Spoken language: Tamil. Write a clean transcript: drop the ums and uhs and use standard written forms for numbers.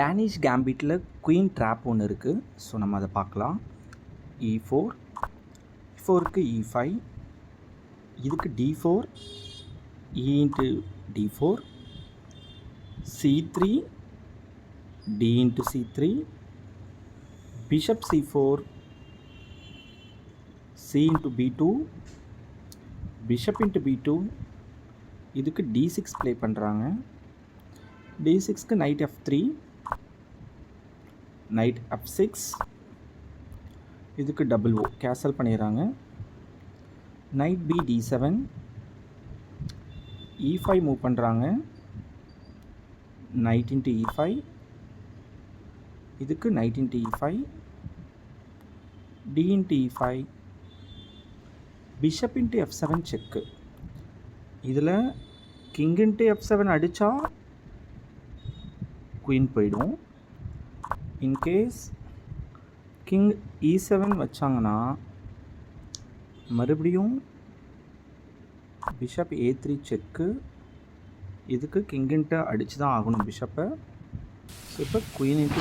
டேனிஷ் கேம்பிட்டில் குயின் ட்ராப் ஒன்று இருக்குது. ஸோ நம்ம அதை பார்க்கலாம். E4, E4க்கு E5, இதுக்கு D4, E into D4, C3, D into C3, Bishop C4, C into B2, Bishop into B2, இதுக்கு D6 ப்ளே பண்ணுறாங்க. D6க்கு Knight F3, Knight F6, இதுக்கு டபுள் ஓ கேன்சல் பண்ணிடுறாங்க. Knight B D7, E5 move பண்ணுறாங்க. Knight into E5, இதுக்கு Knight into E5, D into E5, Bishop into F7 செக்கு. இதில் கிங் into F7 அடித்தா குயின் போயிடும். இன்கேஸ் கிங் E7 வச்சாங்கன்னா மறுபடியும் பிஷப் A3 செக்கு. இதுக்கு கிங்கின்ட்டு அடித்து தான் ஆகணும் பிஷப்பை. ஸோ இப்போ குயின் இன்ட்டு